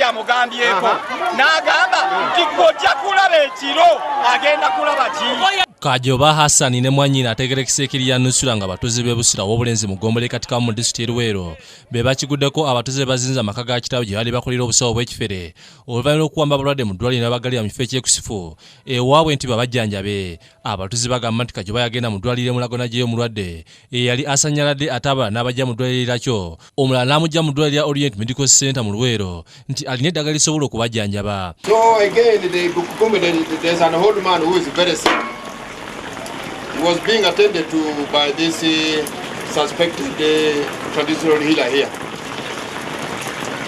kyamugambyeko n'agamba nti gojja kulaba ekiro agenda kulaba ki. Kajoba Hassan ne Mwanyina ategerekese ekiriya Nusura nga abatuuze b'e Busiro w'obulenzi mu Ggombole Katikamu mu disitulikiti y'e Luweero be bakiguddeko abatuuze bazinze amaka ga kitaawe gye bali bakolera obusawo bw'ekifere oluvannyuma lw'okuwamba abalwadde mu ddwaliro n'abagalira mu kifo ekyekusifu ewaabwe nti babajjanjabe. Abatuuze bagamba nti Kajoba yagenda mu ddwaliro e Mulago n'aggyayo omulwadde eyali asanyaladde ate abalala n'abajja mu ddwaliro erakyo, omulala n'amujja mu ddwaliro lya Orient Medical Center mu Luweero nti alina eddagala lisobola okubajjanjaba. So again, there's an old man who is very sick. He was being attended to by this suspected traditional healer here.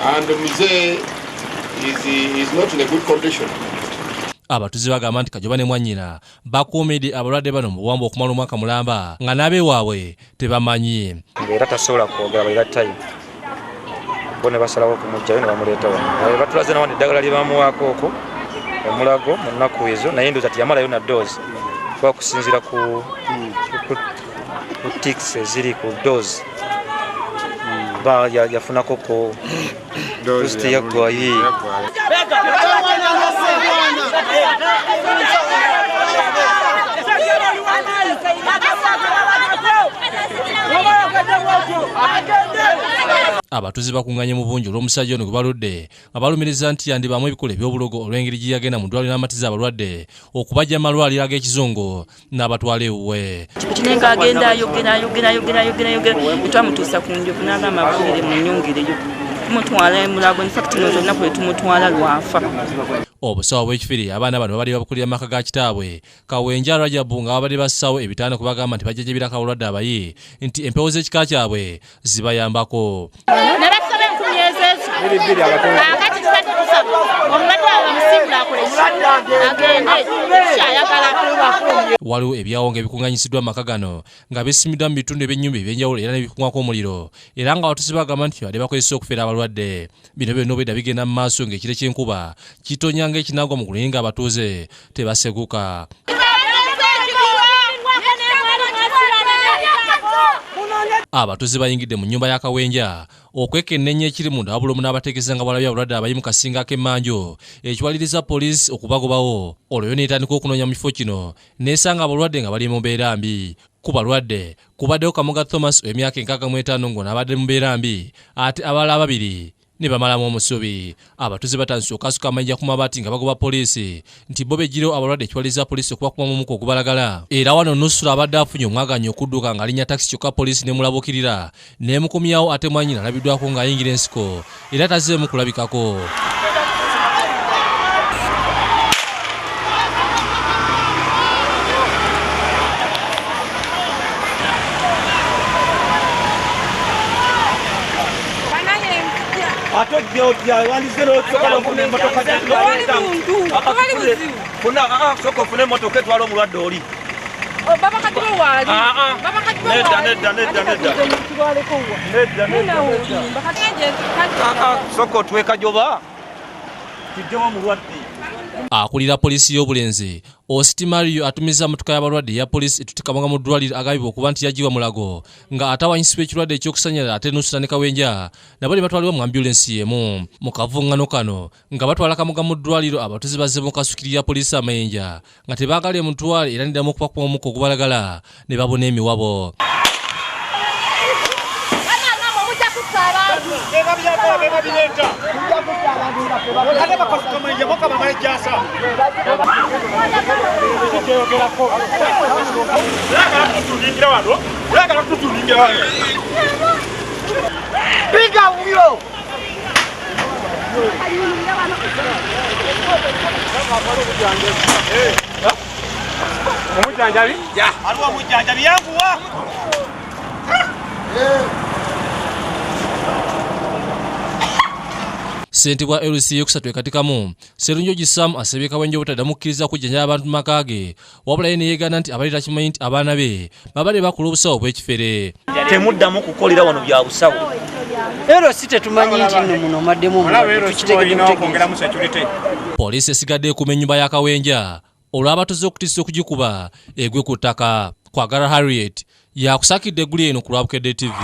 And Mzee is not in a good condition. Abatuuze bagamba nti Kajoba ne Mwanyina bakuumidde abalwadde bano mu buwambo okumala omwaka mulamba nga n'abeewaabwe tebamanyi. Era tasobola kwogera bwe tayi. Bo ne basalawo kumujjayo ne bamuleeta wano. Batulaze na wano eddagala lye bamuwaako okwo omulago mu nnaku ezo naye ndowooza tiyamalayo na doozi. Kwa kusinzira ku tics eziri ku dose ba yafunako ko dose yagwaye. Abatuuze bakunganye mu bungi olw'omusajja ono gwe baludde nga balumiriza nti yandibamu ebikola eby'obulogo olw'engeri gye yagenda mu ddwaliro n'amatiza abalwadde okubajja amalwaliro ag'ekizungu n'abatwala ewuwe. Kinenga agenda ayogera twamutuusa ku njovu n'agamba abuulire mu nnyongereyo tumutwala e Mulago. In fact no zonna kwe tumutwala lwafa. Obusawo bw'ekifiri abaana bano babadde babukulira amaka ga kitaabwe Kawenja Rajabu nga babadde bassawo ebitaano kubagamba nti bajjajjabira abalwadde abayi nti empewo z'ekika kyabwe zibayambako. Waliwo ebyawonga ebikunganyisiddwa amaka gano nga bisimiddwa mu bitundu eby'ennyumba ebyenjawulo era n'ebikungwako omuliro era nga abatuuze bagamba nti badde bakozesa okufeera abalwadde. Bino byonna obwedda bigenda mu maaso ng'ekire ky'enkuba kitonya ng'ekinagwa mu kulungi ng'abatuuze tebaseguka. Abatuuze bayingidde mu nnyumba ya Kawenja okwekennenya ekiri munda wabulomu n'abategeeza nga balabye abalwadde abayi mu kasinga k'emmanju ekiwaliriza poliisi okubagobawo. Olwo yo n'etandika okunoonya mu kifo kino n'esanga abalwadde nga bali mu mbeera mbi. Ku balwadde kubaddewo Kamoga Thomas w'emyaka 65 ng'ono abadde mu mbeera mbi ate abalala babiri ne bamalamu omusubi. Abatuuze batandise okukasuka amayinja ku mabaati nga bagoba poliisi nti bo beggirewo abalwadde ekiwaliriza poliisi okubakumamu omuko ogubalagala. Era wano Nusura abadde afunye omwaganyi okudduka ng'alinnya takisi kyokka poliisi n'emulabukirira n'emukomyawo ate Mwanyina alabiddwako ng'ayingira ensiko era tazeemu kulabikako. Akulira poliisi y'obulenzi Ositi Mario atumiza motoka y'abalwadde ya poliisi etutikamaga mu ddwaliro agabibwa okuba nti yagiwa Mulago nga atawanyisibwa ekirwadde ekyokusanyala ate Nusura ne Kawenja nabo ne batwalibwa mu ambulensi y'emu. Mu kavuŋŋano kano nga batwala Kamoga mu ddwaliro abatuuze bazze mu kasukiri ya poliisi amayinja nga tebaagala emutwale era neddamu okubakuma omukka ogubalagala ne babona emiwabo. Ssentebe wa LC yokusatu ekatikamu Sserunjogi Sam asabye Kawenja obutaddamu kukkiriza kujjanjaba abantu mu maka ge wabula ye ne yeegana nti abali takimanyi nti abaana be babadde bakola obusawo bw'ekifere. Temuddamu kukolera wano bya busawo. Ero si tetumanyi nti nno muno maddemu poliisi esigadde ekuuma ennyumba ya Kawenja olw'abatuuze okutiisa okugikuba egwe ku ttaka. Kwagala Harriet yakusakidde eggulu eno ku Lwabukedde TV.